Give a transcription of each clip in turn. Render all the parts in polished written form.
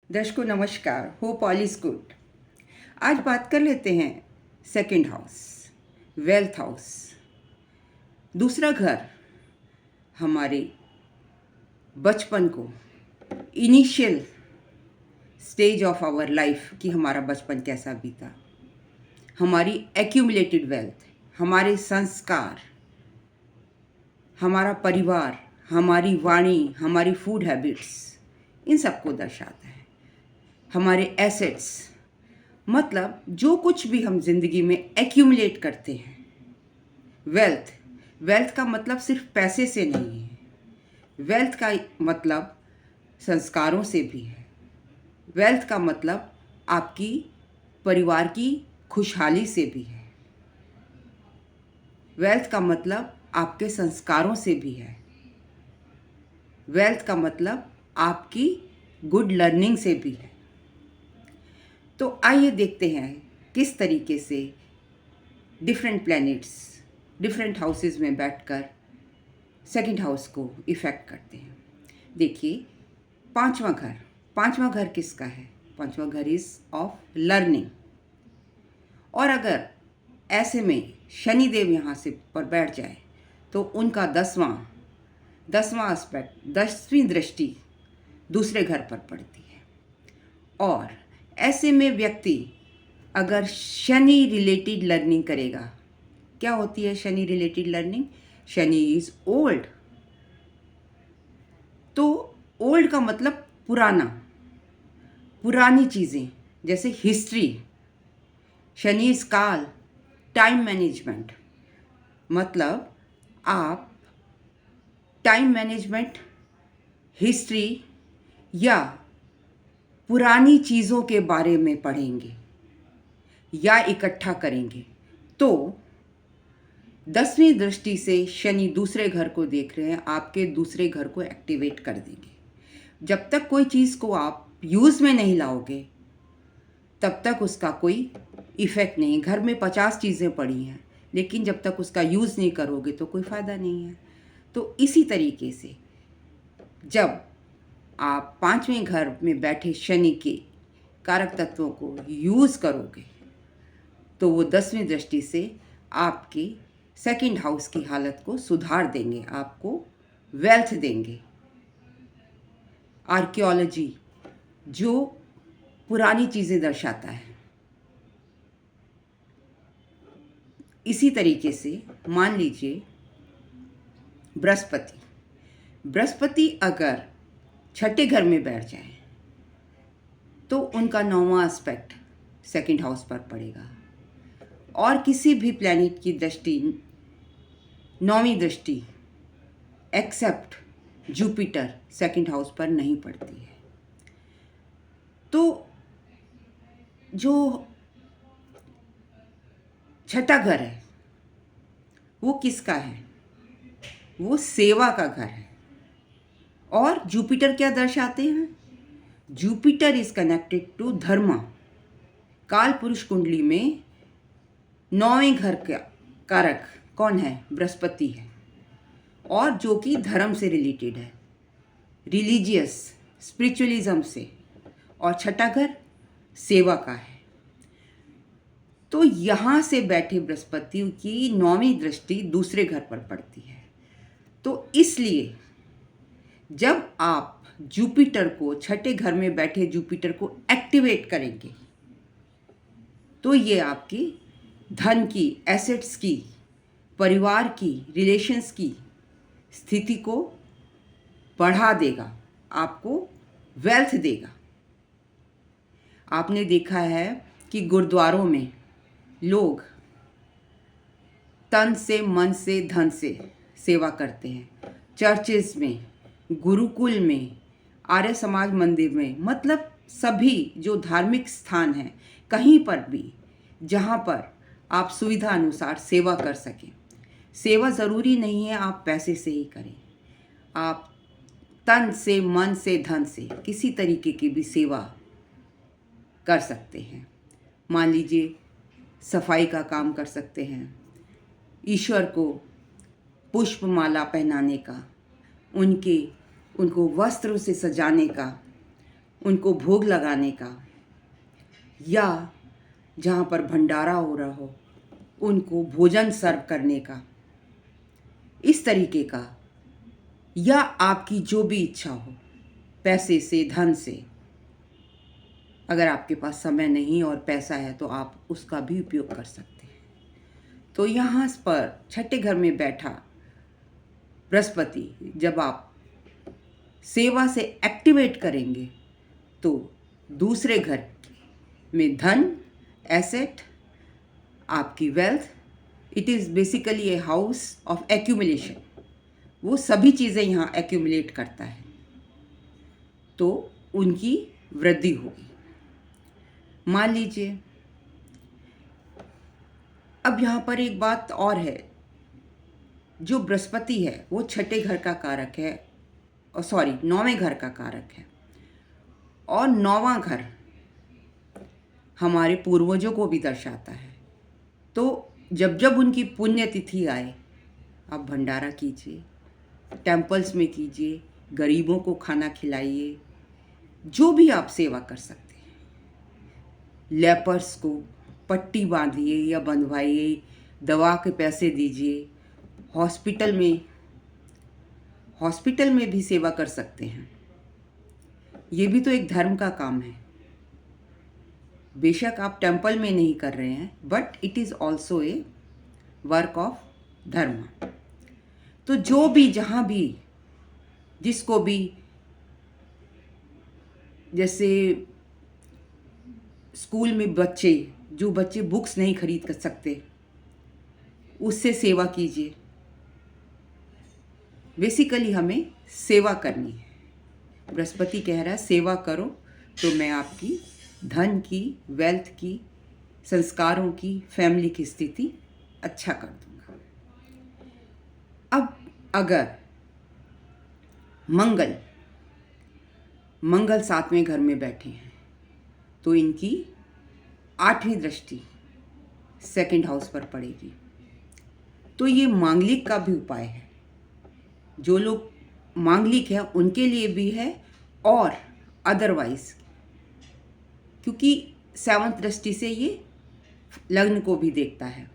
दर्शकों नमस्कार, hope all is good. आज बात कर लेते हैं सेकंड हाउस, वेल्थ हाउस। दूसरा घर हमारे बचपन को, initial stage of our life कि हमारा बचपन कैसा बीता, हमारी एक्यूमुलेटेड वेल्थ, हमारे संस्कार, हमारा परिवार, हमारी वाणी, हमारी फूड हैबिट्स, इन सबको दर्शाता है। हमारे एसेट्स, मतलब जो कुछ भी हम जिंदगी में एक्यूमुलेट करते हैं। वेल्थ, वेल्थ का मतलब सिर्फ पैसे से नहीं है। वेल्थ का मतलब संस्कारों से भी है। वेल्थ का मतलब आपकी परिवार की खुशहाली से भी है। वेल्थ का मतलब आपके संस्कारों से भी है। वेल्थ का मतलब आपकी गुड लर्निंग से भी है। तो आइए देखते हैं किस तरीके से डिफरेंट प्लैनेट्स डिफरेंट हाउसेस में बैठकर सेकंड हाउस को इफ़ेक्ट करते हैं। देखिए, पांचवा घर किसका है? पांचवा घर इज ऑफ लर्निंग। और अगर ऐसे में शनिदेव यहाँ से पर बैठ जाए तो उनका दसवां एस्पेक्ट, 10वीं दृष्टि दूसरे घर पर पड़ती है। और ऐसे में व्यक्ति अगर शनि रिलेटेड लर्निंग करेगा, क्या होती है Shani related learning? Shani is old. तो ओल्ड का मतलब पुरानी चीज़ें, जैसे हिस्ट्री। शनि इज काल, टाइम मैनेजमेंट। मतलब आप टाइम मैनेजमेंट, हिस्ट्री या पुरानी चीज़ों के बारे में पढ़ेंगे या इकट्ठा करेंगे। तो 10वीं दृष्टि से शनि दूसरे घर को देख रहे हैं, आपके दूसरे घर को एक्टिवेट कर देंगे। जब तक कोई चीज़ को आप यूज़ में नहीं लाओगे तब तक उसका कोई इफ़ेक्ट नहीं। घर में 50 चीज़ें पड़ी हैं, लेकिन जब तक उसका यूज़ नहीं करोगे तो कोई फ़ायदा नहीं है। तो इसी तरीके से जब आप 5वें घर में बैठे शनि के कारक तत्वों को यूज़ करोगे तो वो 10वीं दृष्टि से आपके सेकंड हाउस की हालत को सुधार देंगे, आपको वेल्थ देंगे। आर्कियोलॉजी जो पुरानी चीज़ें दर्शाता है, इसी तरीके से मान लीजिए बृहस्पति अगर छठे घर में बैठ जाए तो उनका 9वां एस्पेक्ट सेकंड हाउस पर पड़ेगा। और किसी भी प्लैनेट की दृष्टि, 9वीं दृष्टि एक्सेप्ट जुपिटर, सेकंड हाउस पर नहीं पड़ती है। तो जो छठा घर है वो किसका है? वो सेवा का घर है। और जुपिटर क्या दर्शाते हैं? जुपिटर इज कनेक्टेड टू धर्म। काल पुरुष कुंडली में 9वें घर का कारक कौन है? बृहस्पति है, और जो कि धर्म से रिलेटेड है, रिलीजियस स्पिरिचुअलिज्म से। और छठा घर सेवा का है। तो यहाँ से बैठे बृहस्पति की 9वीं दृष्टि दूसरे घर पर पड़ती है। तो इसलिए जब आप जुपिटर को, छठे घर में बैठे जुपिटर को एक्टिवेट करेंगे तो ये आपकी धन की, एसेट्स की, परिवार की, रिलेशंस की स्थिति को बढ़ा देगा, आपको वेल्थ देगा। आपने देखा है कि गुरुद्वारों में लोग तन से, मन से, धन से सेवा करते हैं। चर्चेस में, गुरुकुल में, आर्य समाज मंदिर में, मतलब सभी जो धार्मिक स्थान हैं, कहीं पर भी जहाँ पर आप सुविधा अनुसार सेवा कर सकें। सेवा ज़रूरी नहीं है आप पैसे से ही करें, आप तन से, मन से, धन से किसी तरीके की भी सेवा कर सकते हैं। मान लीजिए सफाई का काम कर सकते हैं, ईश्वर को पुष्पमाला पहनाने का, उनको वस्त्र से सजाने का, उनको भोग लगाने का, या जहाँ पर भंडारा हो रहा हो उनको भोजन सर्व करने का, इस तरीके का, या आपकी जो भी इच्छा हो, पैसे से, धन से। अगर आपके पास समय नहीं और पैसा है तो आप उसका भी उपयोग कर सकते हैं। तो यहाँ पर छठे घर में बैठा बृहस्पति जब आप सेवा से एक्टिवेट करेंगे तो दूसरे घर में धन, एसेट, आपकी wealth, it is basically a house of accumulation, वो सभी चीज़ें यहाँ एक्यूमुलेट करता है, तो उनकी वृद्धि होगी। मान लीजिए अब यहाँ पर एक बात और है, जो बृहस्पति है वो छठे घर का कारक है, और सॉरी 9वें घर का कारक है, और 9वां घर हमारे पूर्वजों को भी दर्शाता है। तो जब जब उनकी पुण्यतिथि आए आप भंडारा कीजिए, टेम्पल्स में कीजिए, गरीबों को खाना खिलाइए, जो भी आप सेवा कर सकते हैं। लेपर्स को पट्टी बांधिए या बंधवाइए, दवा के पैसे दीजिए, हॉस्पिटल में भी सेवा कर सकते हैं। ये भी तो एक धर्म का काम है। बेशक आप टेम्पल में नहीं कर रहे हैं, but it is also a work of धर्म। तो जो भी जहाँ भी जिसको भी, जैसे स्कूल में जो बच्चे बुक्स नहीं खरीद कर सकते, उससे सेवा कीजिए। बेसिकली हमें सेवा करनी है। बृहस्पति कह रहा है सेवा करो तो मैं आपकी धन की, वेल्थ की, संस्कारों की, फैमिली की स्थिति अच्छा कर दूंगा। अब अगर मंगल 7वें घर में बैठे हैं तो इनकी 8वीं दृष्टि सेकंड हाउस पर पड़ेगी। तो ये मांगलिक का भी उपाय है। जो लोग मांगलिक हैं उनके लिए भी है, और अदरवाइज क्योंकि 7th दृष्टि से ये लग्न को भी देखता है।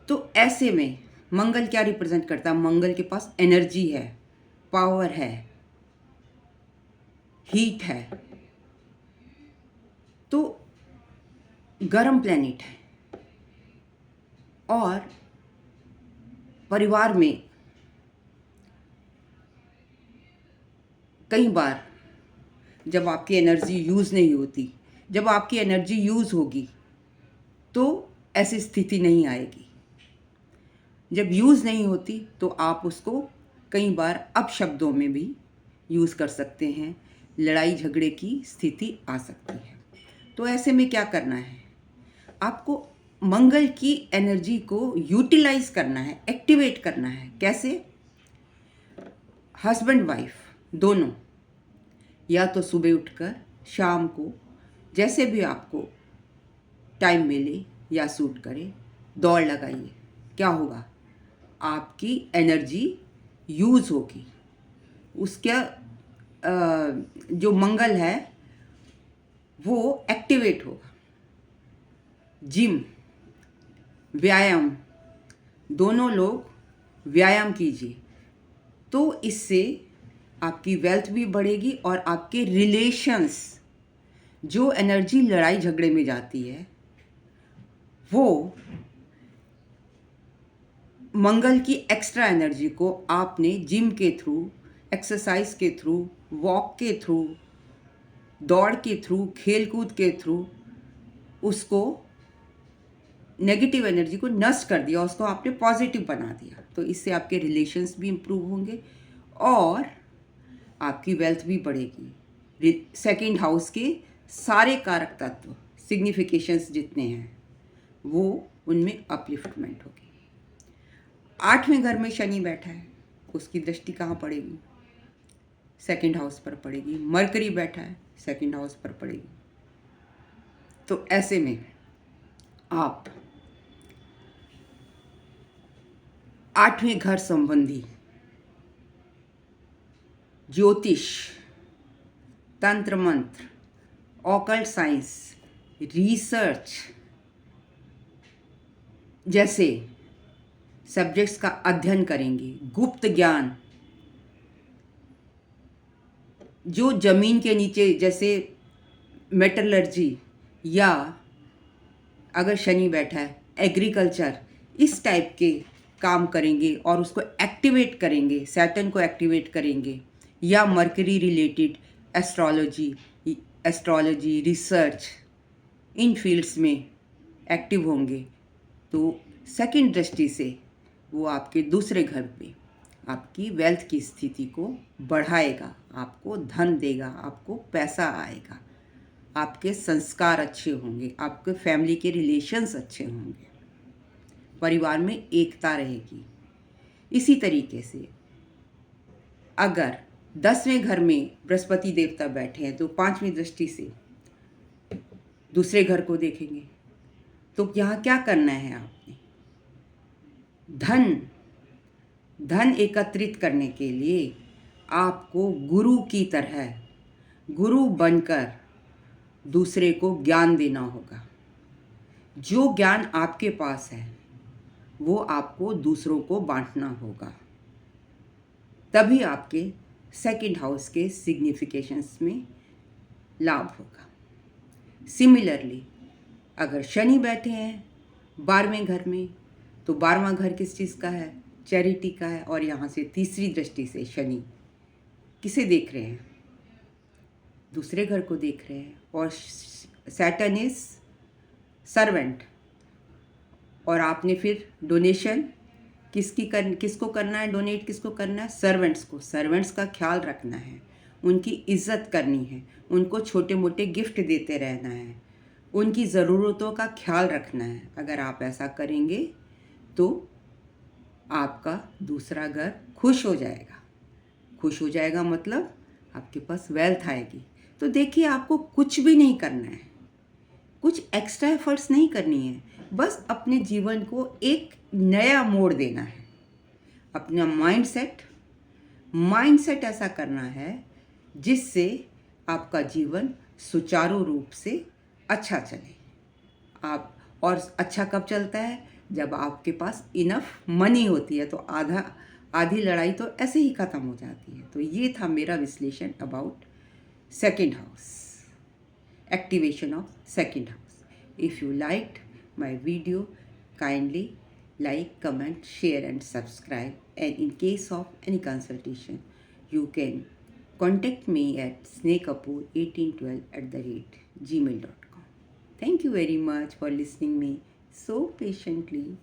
तो ऐसे में मंगल क्या रिप्रेजेंट करता है? मंगल के पास एनर्जी है, पावर है, हीट है, तो गर्म प्लैनेट है। और परिवार में कई बार जब आपकी एनर्जी यूज़ नहीं होती, जब आपकी एनर्जी यूज़ होगी तो ऐसी स्थिति नहीं आएगी। जब यूज़ नहीं होती तो आप उसको कई बार अपशब्दों में भी यूज़ कर सकते हैं, लड़ाई झगड़े की स्थिति आ सकती है। तो ऐसे में क्या करना है? आपको मंगल की एनर्जी को यूटिलाइज करना है, एक्टिवेट करना है। कैसे? हस्बैंड वाइफ दोनों या तो सुबह उठकर शाम को जैसे भी आपको टाइम मिले या सूट करे दौड़ लगाइए। क्या होगा? आपकी एनर्जी यूज़ होगी। उसका जो मंगल है वो एक्टिवेट होगा। जिम, व्यायाम, दोनों लोग व्यायाम कीजिए तो इससे आपकी वेल्थ भी बढ़ेगी और आपके रिलेशंस, जो एनर्जी लड़ाई झगड़े में जाती है वो मंगल की एक्स्ट्रा एनर्जी को आपने जिम के थ्रू, एक्सरसाइज के थ्रू, वॉक के थ्रू, दौड़ के थ्रू, खेल कूद के थ्रू उसको नेगेटिव एनर्जी को नष्ट कर दिया, उसको आपने पॉजिटिव बना दिया। तो इससे आपके रिलेशंस भी इम्प्रूव होंगे और आपकी वेल्थ भी बढ़ेगी। सेकंड हाउस के सारे कारक तत्व, सिग्निफिकेशंस जितने हैं वो उनमें अपलिफ्टमेंट होगी। 8वें घर में शनि बैठा है, उसकी दृष्टि कहाँ पड़ेगी? सेकंड हाउस पर पड़ेगी। मरकरी बैठा है, सेकंड हाउस पर पड़ेगी। तो ऐसे में आप 8वें घर संबंधी ज्योतिष, तंत्र मंत्र, ऑकल्ट साइंस, रिसर्च जैसे सब्जेक्ट्स का अध्ययन करेंगे। गुप्त ज्ञान जो जमीन के नीचे, जैसे मेटलर्जी, या अगर शनि बैठा है एग्रीकल्चर, इस टाइप के काम करेंगे और उसको एक्टिवेट करेंगे, सैटर्न को एक्टिवेट करेंगे। या मर्करी रिलेटेड एस्ट्रोलॉजी रिसर्च, इन फील्ड्स में एक्टिव होंगे तो सेकंड दृष्टि से वो आपके दूसरे घर पे आपकी वेल्थ की स्थिति को बढ़ाएगा, आपको धन देगा, आपको पैसा आएगा, आपके संस्कार अच्छे होंगे, आपके फैमिली के रिलेशंस अच्छे होंगे, परिवार में एकता रहेगी। इसी तरीके से अगर 10वें घर में बृहस्पति देवता बैठे हैं तो 5वीं दृष्टि से दूसरे घर को देखेंगे। तो यहाँ क्या करना है आपने? धन एकत्रित करने के लिए आपको गुरु की तरह गुरु बनकर दूसरे को ज्ञान देना होगा। जो ज्ञान आपके पास है वो आपको दूसरों को बांटना होगा, तभी आपके सेकंड हाउस के सिग्निफिकेशंस में लाभ होगा। सिमिलरली अगर शनि बैठे हैं 12वें घर में तो 12वां घर किस चीज़ का है? चैरिटी का है। और यहाँ से तीसरी दृष्टि से शनि किसे देख रहे हैं? दूसरे घर को देख रहे हैं। और सैटर्न इज सर्वेंट। और आपने फिर डोनेशन किसको करना है? डोनेट किसको करना है? सर्वेंट्स को। सर्वेंट्स का ख्याल रखना है, उनकी इज्जत करनी है, उनको छोटे मोटे गिफ्ट देते रहना है, उनकी ज़रूरतों का ख्याल रखना है। अगर आप ऐसा करेंगे तो आपका दूसरा घर खुश हो जाएगा। खुश हो जाएगा मतलब आपके पास वेल्थ आएगी। तो देखिए, आपको कुछ भी नहीं करना है, कुछ एक्स्ट्रा एफर्ट्स नहीं करनी है, बस अपने जीवन को एक नया मोड़ देना है। अपना माइंडसेट ऐसा करना है जिससे आपका जीवन सुचारू रूप से अच्छा चले। आप और अच्छा कब चलता है? जब आपके पास इनफ मनी होती है, तो आधी लड़ाई तो ऐसे ही ख़त्म हो जाती है। तो ये था मेरा विश्लेषण about second house, activation of second house. If you liked my video, kindly like, comment, share and subscribe. And in case of any consultation, you can contact me at snehkapoor1812@gmail.com. Thank you very much for listening me so patiently.